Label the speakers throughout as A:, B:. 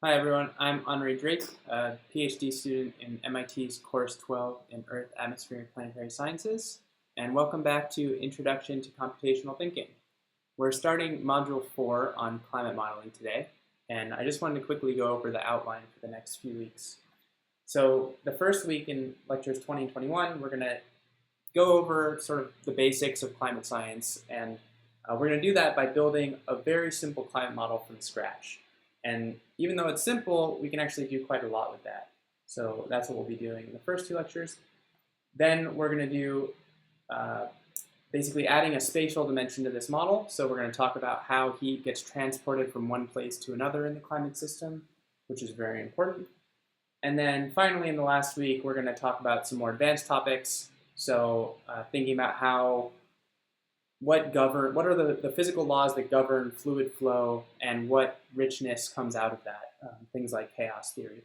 A: Hi everyone, I'm Henri, a PhD student in MIT's Course 12 in Earth, Atmosphere, and Planetary Sciences, and welcome back to Introduction to Computational Thinking. We're starting Module 4 on climate modeling today, and I just wanted to quickly go over the outline for the next few weeks. So the first week in lectures 20 and 21, we're going to go over sort of the basics of climate science, and we're going to do that by building a very simple climate model from scratch. And even though it's simple, we can actually do quite a lot with that. So that's what we'll be doing in the first two lectures. Then we're going to do basically adding a spatial dimension to this model. So we're going to talk about how heat gets transported from one place to another in the climate system, which is very important. And then finally, in the last week, we're going to talk about some more advanced topics. So thinking about what are the physical laws that govern fluid flow and what richness comes out of that, things like chaos theory.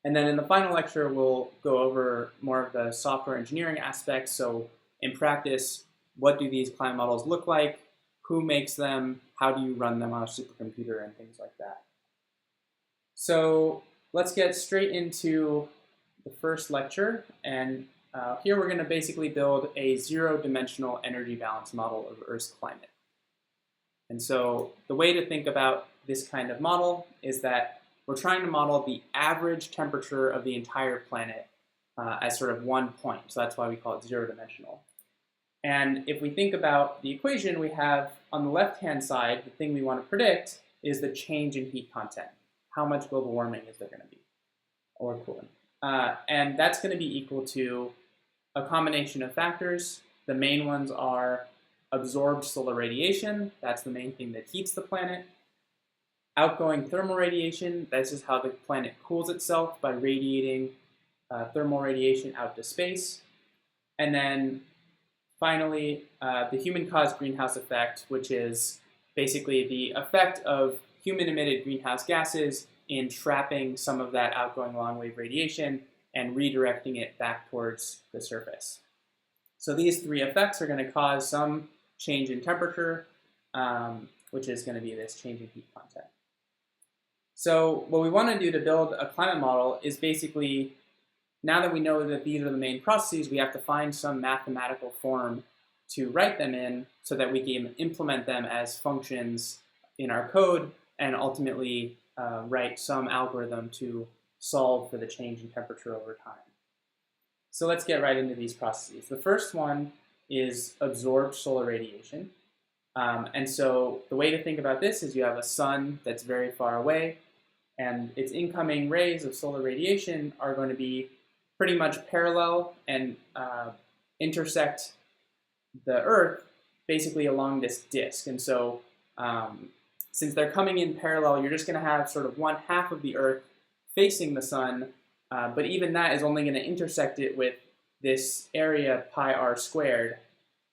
A: And then in the final lecture, we'll go over more of the software engineering aspects. So in practice, what do these climate models look like? Who makes them? How do you run them on a supercomputer and things like that? So let's get straight into the first lecture. And here we're going to basically build a zero-dimensional energy balance model of Earth's climate. And so the way to think about this kind of model is that we're trying to model the average temperature of the entire planet as sort of one point. So that's why we call it zero-dimensional. And if we think about the equation, we have on the left-hand side, the thing we want to predict is the change in heat content. How much global warming is there going to be, or cooling? And that's going to be equal to a combination of factors. The main ones are absorbed solar radiation. That's the main thing that heats the planet. Outgoing thermal radiation. This is how the planet cools itself by radiating thermal radiation out to space. And then finally, the human-caused greenhouse effect, which is basically the effect of human-emitted greenhouse gases in trapping some of that outgoing long-wave radiation and redirecting it back towards the surface. So these three effects are going to cause some change in temperature, which is going to be this change in heat content. So what we want to do to build a climate model is basically, now that we know that these are the main processes, we have to find some mathematical form to write them in so that we can implement them as functions in our code and ultimately write some algorithm to solve for the change in temperature over time. So let's get right into these processes. The first one is absorbed solar radiation. And so the way to think about this is you have a sun that's very far away, and its incoming rays of solar radiation are going to be pretty much parallel and intersect the Earth basically along this disk. And so since they're coming in parallel, you're just going to have sort of one half of the Earth facing the sun, but even that is only going to intersect it with this area pi r squared,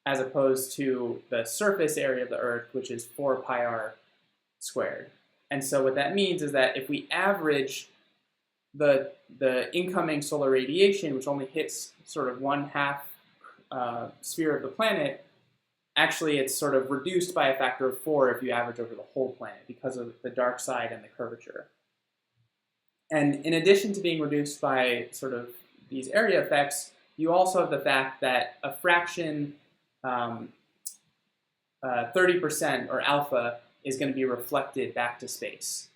A: as opposed to the surface area of the Earth, which is 4 pi r squared. And so what that means is that if we average the incoming solar radiation, which only hits sort of one half sphere of the planet, actually it's sort of reduced by a factor of 4 if you average over the whole planet because of the dark side and the curvature. And in addition to being reduced by sort of these area effects, you also have the fact that a fraction, 30% or alpha, is going to be reflected back to space.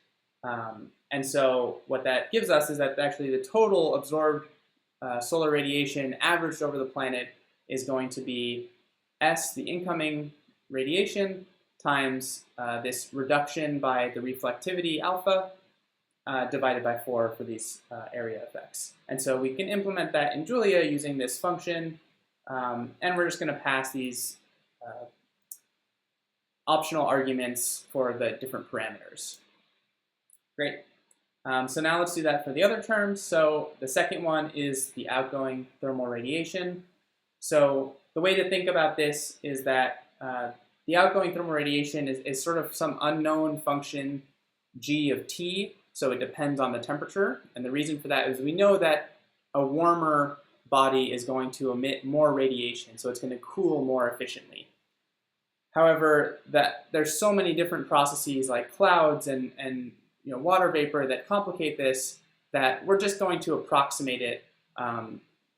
A: And so what that gives us is that actually the total absorbed solar radiation averaged over the planet is going to be S, the incoming radiation, times this reduction by the reflectivity alpha, divided by 4 for these area effects. And so we can implement that in Julia using this function, and we're just going to pass these optional arguments for the different parameters. Great. So now let's do that for the other terms. So the second one is the outgoing thermal radiation. So the way to think about this is that the outgoing thermal radiation is sort of some unknown function g of t, so it depends on the temperature. And the reason for that is we know that a warmer body is going to emit more radiation, so it's going to cool more efficiently. However, there's so many different processes like clouds and water vapor that complicate this that we're just going to approximate it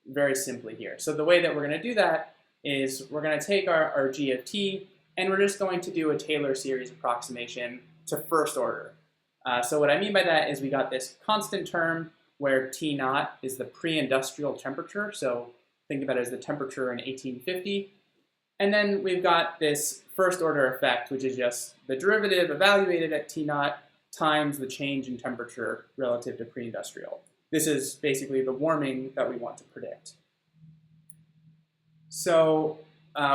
A: very simply here. So the way that we're going to do that is we're going to take our g of t, and we're just going to do a Taylor series approximation to first order. So what I mean by that is we got this constant term where T naught is the pre-industrial temperature, so think about it as the temperature in 1850. And then we've got this first order effect, which is just the derivative evaluated at T naught times the change in temperature relative to pre-industrial. This is basically the warming that we want to predict. So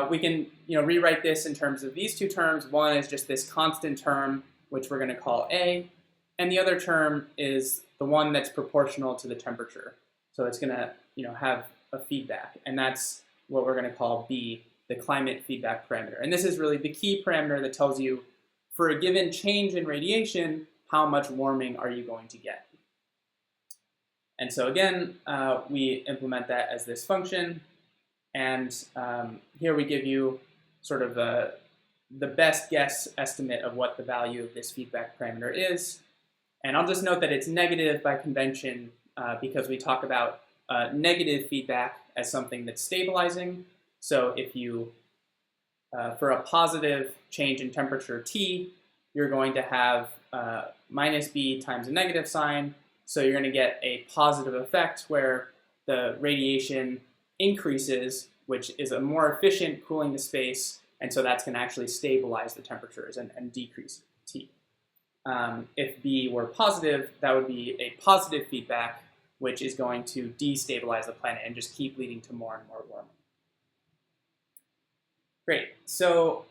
A: we can rewrite this in terms of these two terms. One is just this constant term, which we're going to call A, and the other term is the one that's proportional to the temperature. So it's going to have a feedback, and that's what we're going to call B, the climate feedback parameter. And this is really the key parameter that tells you, for a given change in radiation, how much warming are you going to get? And so again, we implement that as this function, and here we give you sort of the best guess estimate of what the value of this feedback parameter is. And I'll just note that it's negative by convention because we talk about negative feedback as something that's stabilizing. So if you, for a positive change in temperature T, you're going to have minus B times a negative sign. So you're going to get a positive effect where the radiation increases, which is a more efficient cooling to space, and so that's going to actually stabilize the temperatures and decrease T. If B were positive, that would be a positive feedback, which is going to destabilize the planet and just keep leading to more and more warming. Great. So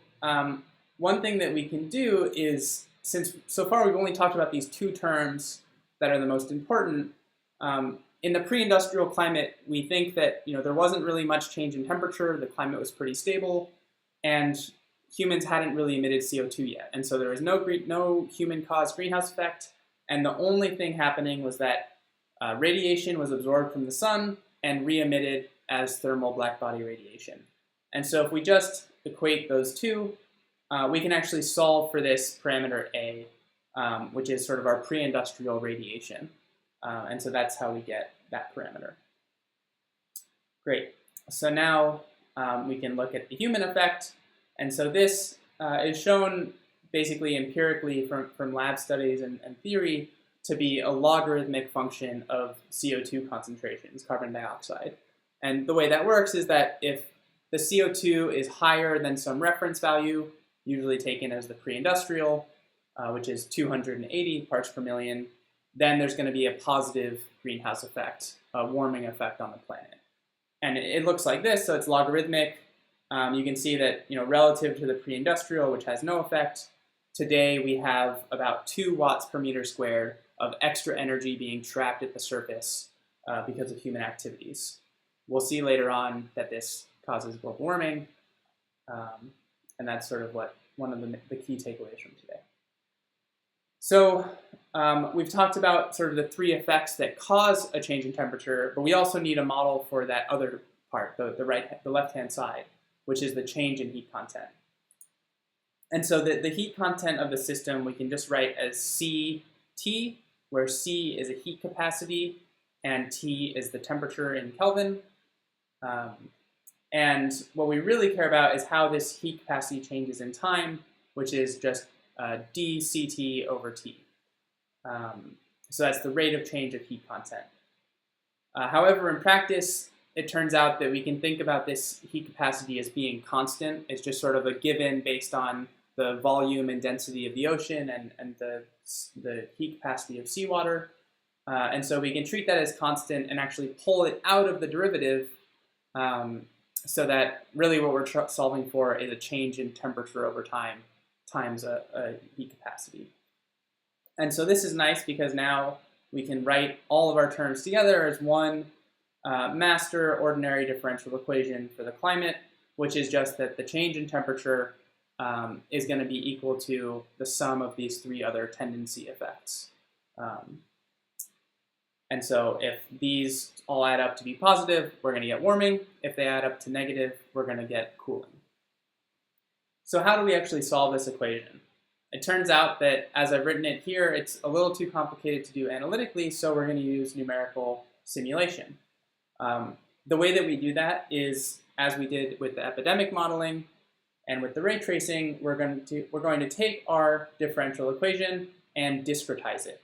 A: one thing that we can do is, since so far we've only talked about these two terms that are the most important, in the pre-industrial climate, we think that there wasn't really much change in temperature. The climate was pretty stable, and humans hadn't really emitted CO2 yet. And so there was no human-caused greenhouse effect, and the only thing happening was that radiation was absorbed from the sun and re-emitted as thermal blackbody radiation. And so if we just equate those two, we can actually solve for this parameter A, which is sort of our pre-industrial radiation. And so that's how we get that parameter. Great. So now we can look at the human effect. And so this is shown basically empirically from lab studies and theory to be a logarithmic function of CO2 concentrations, carbon dioxide. And the way that works is that if the CO2 is higher than some reference value, usually taken as the pre-industrial, which is 280 parts per million, then there's going to be a positive greenhouse effect, a warming effect on the planet. And it looks like this, so it's logarithmic. You can see that relative to the pre-industrial, which has no effect, today we have about 2 watts per meter squared of extra energy being trapped at the surface because of human activities. We'll see later on that this causes global warming, and that's sort of one of the key takeaways from today. So we've talked about sort of the 3 effects that cause a change in temperature, but we also need a model for that other part, the left-hand side, which is the change in heat content. And so the heat content of the system we can just write as CT, where C is a heat capacity and T is the temperature in Kelvin. And what we really care about is how this heat capacity changes in time, which is just dCT over T. So that's the rate of change of heat content. However, in practice, it turns out that we can think about this heat capacity as being constant. It's just sort of a given based on the volume and density of the ocean and the heat capacity of seawater. And so we can treat that as constant and actually pull it out of the derivative so that really what we're solving for is a change in temperature over time times a heat capacity. And so this is nice because now we can write all of our terms together as one master ordinary differential equation for the climate, which is just that the change in temperature is going to be equal to the sum of these 3 other tendency effects. And so if these all add up to be positive, we're going to get warming. If they add up to negative, we're going to get cooling. So how do we actually solve this equation? It turns out that as I've written it here, it's a little too complicated to do analytically, so we're going to use numerical simulation. The way that we do that is, as we did with the epidemic modeling and with the ray tracing, we're going to take our differential equation and discretize it.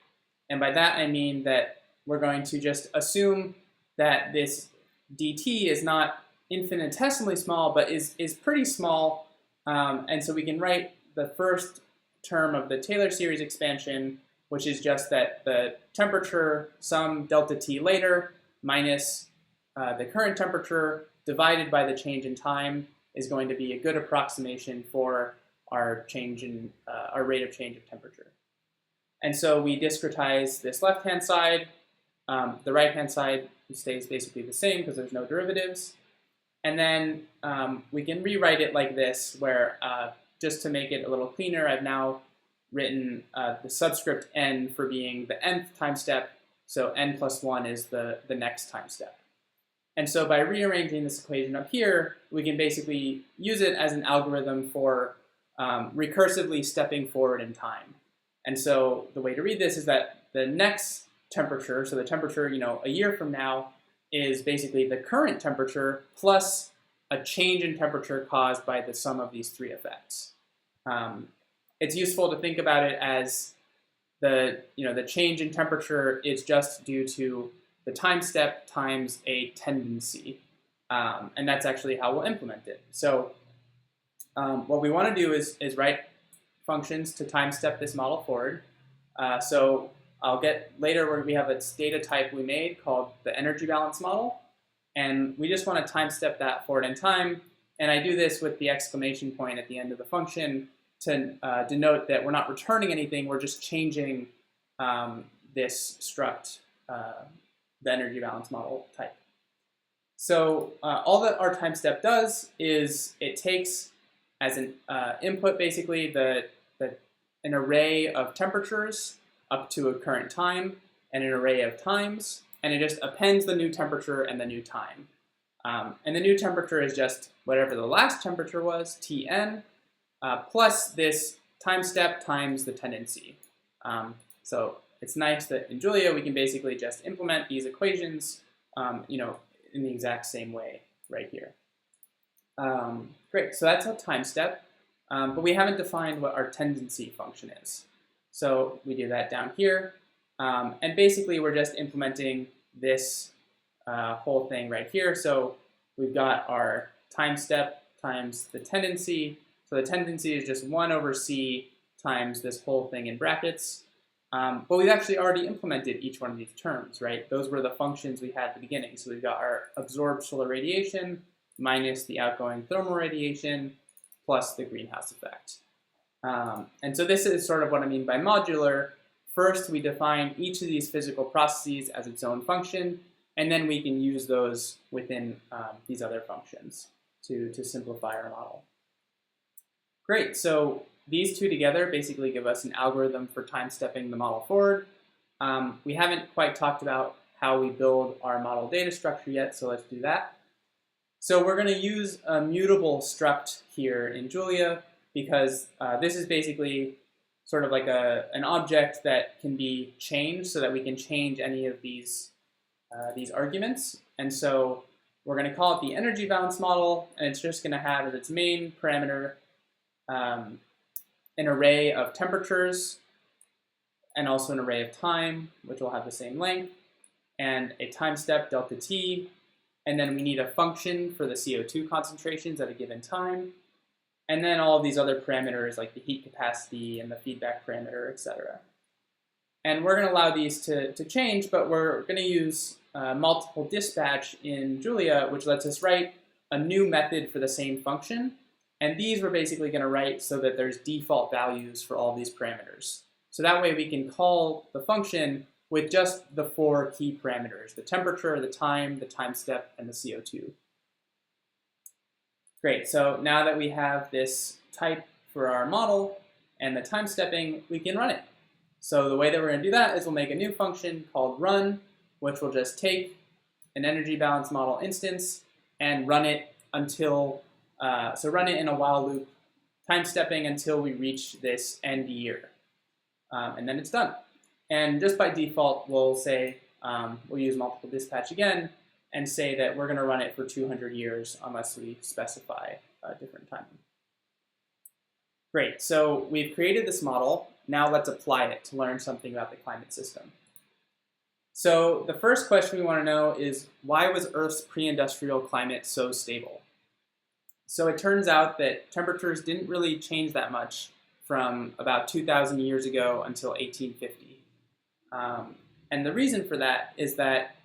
A: And by that I mean that we're going to just assume that this dt is not infinitesimally small, but is pretty small, and so we can write the first term of the Taylor series expansion, which is just that the temperature some delta T later minus the current temperature divided by the change in time is going to be a good approximation for our change in our rate of change of temperature. And so we discretize this left-hand side. The right-hand side stays basically the same because there's no derivatives. And then we can rewrite it like this, where just to make it a little cleaner, I've now written the subscript n for being the nth time step, so n plus 1 is the next time step. And so by rearranging this equation up here, we can basically use it as an algorithm for recursively stepping forward in time. And so the way to read this is that the next temperature, so the temperature a year from now, is basically the current temperature plus a change in temperature caused by the sum of these three effects. It's useful to think about it as the change in temperature is just due to the time step times a tendency, and that's actually how we'll implement it. So what we want to do is write functions to time step this model forward. So I'll get later where we have a data type we made called the energy balance model, and we just want to time step that forward in time. And I do this with the exclamation point at the end of the function to denote that we're not returning anything, we're just changing this struct, the energy balance model type. So all that our time step does is it takes as an input basically an array of temperatures up to a current time and an array of times, and it just appends the new temperature and the new time. And the new temperature is just whatever the last temperature was, Tn, plus this time step times the tendency. So it's nice that in Julia we can basically just implement these equations in the exact same way right here. Great, so that's a time step, but we haven't defined what our tendency function is. So we do that down here, and basically we're just implementing this whole thing right here. So we've got our time step times the tendency. So the tendency is just 1 over c times this whole thing in brackets. But we've actually already implemented each one of these terms, right? Those were the functions we had at the beginning. So we've got our absorbed solar radiation minus the outgoing thermal radiation plus the greenhouse effect. And so this is sort of what I mean by modular. First, we define each of these physical processes as its own function, and then we can use those within these other functions to simplify our model. Great, so these two together basically give us an algorithm for time stepping the model forward. We haven't quite talked about how we build our model data structure yet, so let's do that. So we're going to use a mutable struct here in Julia because this is basically sort of like an object that can be changed so that we can change any of these arguments. And so we're going to call it the energy balance model, and it's just going to have as its main parameter an array of temperatures and also an array of time, which will have the same length, and a time step delta t, and then we need a function for the CO2 concentrations at a given time, and then all of these other parameters like the heat capacity and the feedback parameter, etc. And we're going to allow these to change, but we're going to use multiple dispatch in Julia, which lets us write a new method for the same function. And these we're basically going to write so that there's default values for all these parameters. So that way we can call the function with just the 4 key parameters: the temperature, the time step, and the CO2. Great, so now that we have this type for our model and the time stepping, we can run it. So the way that we're going to do that is we'll make a new function called run, which will just take an energy balance model instance and run it until, so run it in a while loop time stepping until we reach this end year. And then it's done. And just by default, we'll say, we'll use multiple dispatch again and say that we're going to run it for 200 years unless we specify a different timing. Great, so we've created this model. Now let's apply it to learn something about the climate system. So the first question we want to know is, why was Earth's pre-industrial climate so stable? So it turns out that temperatures didn't really change that much from about 2,000 years ago until 1850. And the reason for that is that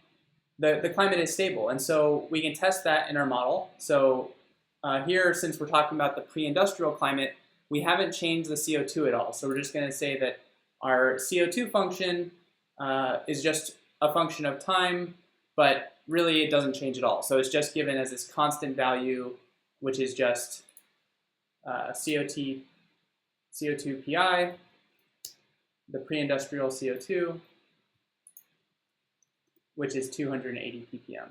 A: the climate is stable. And so we can test that in our model. So here, since we're talking about the pre-industrial climate, we haven't changed the CO2 at all. So we're just going to say that our CO2 function is just a function of time, but really it doesn't change at all. So it's just given as this constant value, which is just CO2 pi, the pre-industrial CO2, which is 280 ppm.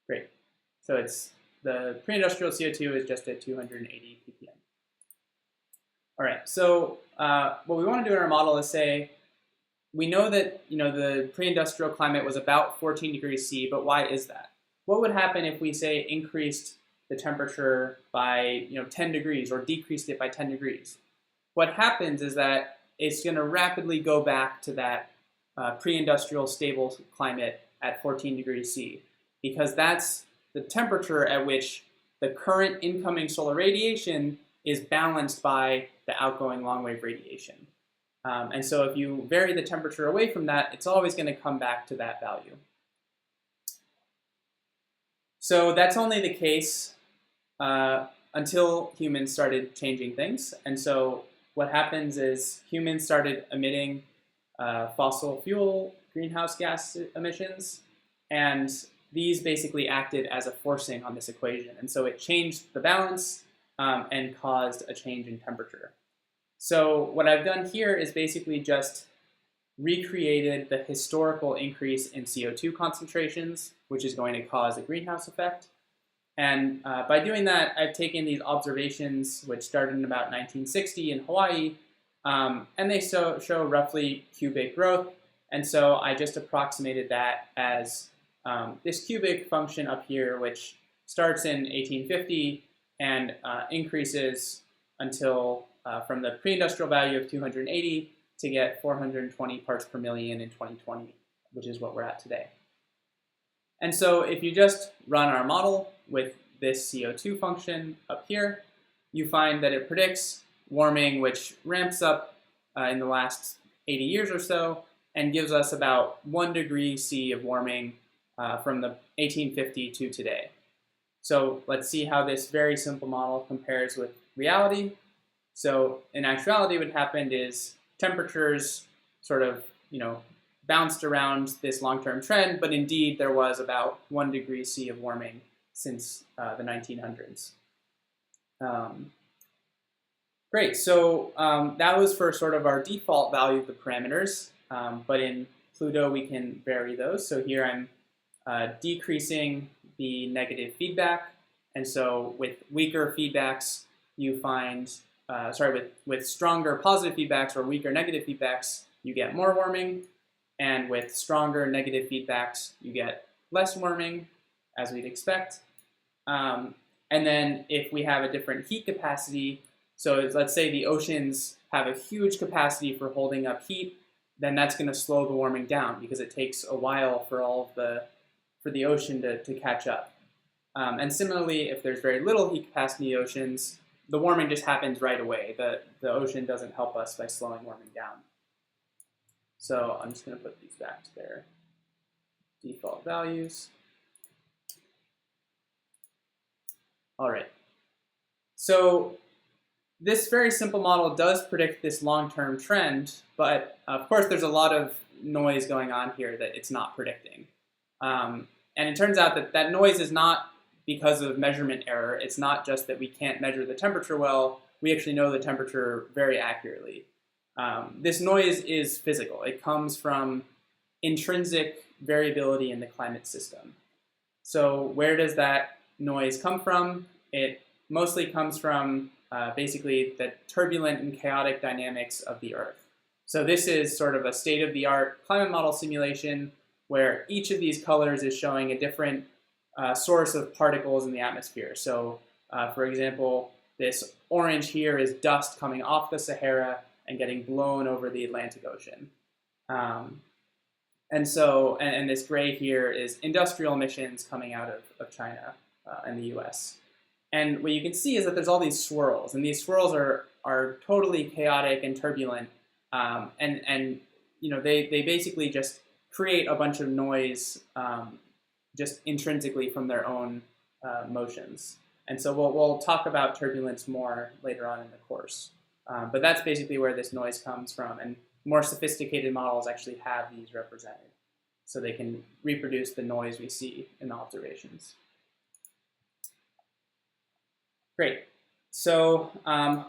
A: Great. So it's the pre-industrial CO2 is just at 280 ppm. All right. So what we want to do in our model is say we know that the pre-industrial climate was about 14 degrees C, but why is that? What would happen if we say increased the temperature by 10 degrees or decreased it by 10 degrees? What happens is that it's going to rapidly go back to that pre-industrial stable climate at 14 degrees C, because that's the temperature at which the current incoming solar radiation is balanced by the outgoing long-wave radiation. And so if you vary the temperature away from that, it's always going to come back to that value. So that's only the case until humans started changing things. And so what happens is humans started emitting fossil fuel greenhouse gas emissions, and these basically acted as a forcing on this equation. And so it changed the balance and caused a change in temperature. So what I've done here is basically just recreated the historical increase in CO2 concentrations, which is going to cause a greenhouse effect. And by doing that, I've taken these observations, which started in about 1960 in Hawaii, and they show roughly cubic growth. And so I just approximated that as this cubic function up here, which starts in 1850 and increases until from the pre-industrial value of 280 to get 420 parts per million in 2020, which is what we're at today. And so if you just run our model with this CO2 function up here, you find that it predicts warming, which ramps up in the last 80 years or so and gives us about 1 degree C of warming from the 1850 to today. So let's see how this very simple model compares with reality. So in actuality, what happened is temperatures sort of, bounced around this long-term trend, but indeed there was about 1 degree C of warming since the 1900s. Great, so that was for sort of our default value of the parameters, but in Pluto we can vary those. So here I'm decreasing the negative feedback, and so with weaker feedbacks you find, with stronger positive feedbacks or weaker negative feedbacks, you get more warming, and with stronger negative feedbacks, you get less warming, as we'd expect. And then if we have a different heat capacity, so let's say the oceans have a huge capacity for holding up heat, then that's going to slow the warming down because it takes a while for the ocean to catch up. And similarly, if there's very little heat capacity in the oceans, the warming just happens right away. The ocean doesn't help us by slowing warming down. So I'm just going to put these back to their default values. All right. So this very simple model does predict this long-term trend, but of course there's a lot of noise going on here that it's not predicting. And it turns out that that noise is not because of measurement error. It's not just that we can't measure the temperature well. We actually know the temperature very accurately. this noise is physical. It comes from intrinsic variability in the climate system. So where does that noise come from? It mostly comes from basically the turbulent and chaotic dynamics of the Earth. So this is sort of a state-of-the-art climate model simulation where each of these colors is showing a different source of particles in the atmosphere. So for example, this orange here is dust coming off the Sahara and getting blown over the Atlantic Ocean. And this gray here is industrial emissions coming out of China and the US. And what you can see is that there's all these swirls, and these swirls are totally chaotic and turbulent, and you know, they basically just create a bunch of noise just intrinsically from their own motions. And so we'll talk about turbulence more later on in the course. But that's basically where this noise comes from, and more sophisticated models actually have these represented, so they can reproduce the noise we see in the observations. Great. So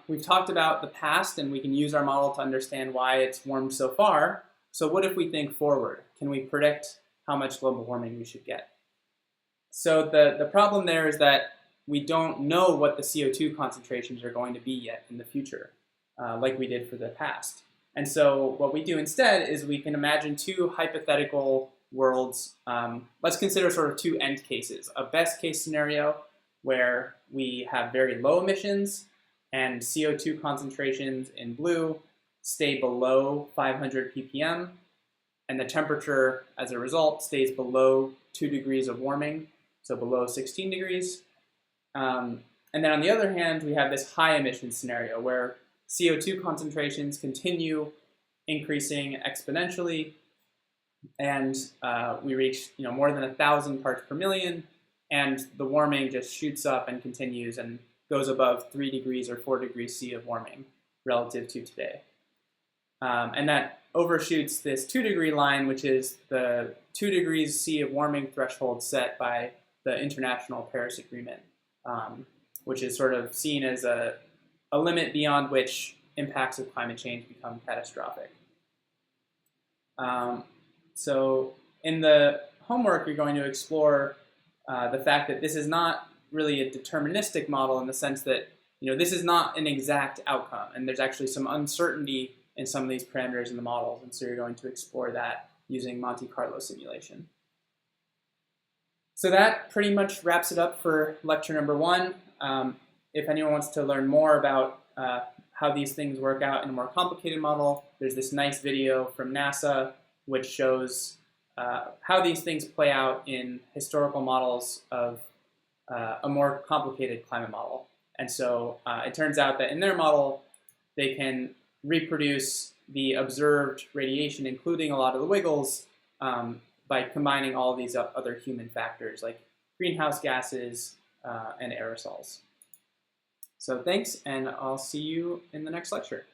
A: we've talked about the past, and we can use our model to understand why it's warmed so far. So what if we think forward? Can we predict how much global warming we should get? So the problem there is that we don't know what the CO2 concentrations are going to be yet in the future, like we did for the past. And so what we do instead is we can imagine two hypothetical worlds. Let's consider sort of two end cases. A best case scenario where we have very low emissions and CO2 concentrations in blue stay below 500 ppm, and the temperature as a result stays below 2 degrees of warming, so below 16 degrees. And then on the other hand, we have this high emission scenario where CO2 concentrations continue increasing exponentially, and we reach more than 1,000 parts per million, and the warming just shoots up and continues and goes above 3 degrees or 4 degrees C of warming relative to today. And that overshoots this 2-degree line, which is the 2 degrees C of warming threshold set by the International Paris Agreement, which is sort of seen as a limit beyond which impacts of climate change become catastrophic. So in the homework, you're going to explore the fact that this is not really a deterministic model in the sense that this is not an exact outcome, and there's actually some uncertainty in some of these parameters in the models, and so you're going to explore that using Monte Carlo simulation. So that pretty much wraps it up for lecture number 1. If anyone wants to learn more about how these things work out in a more complicated model, there's this nice video from NASA which shows how these things play out in historical models of a more complicated climate model. And so it turns out that in their model, they can reproduce the observed radiation, including a lot of the wiggles, by combining all of these other human factors like greenhouse gases and aerosols. So thanks, and I'll see you in the next lecture.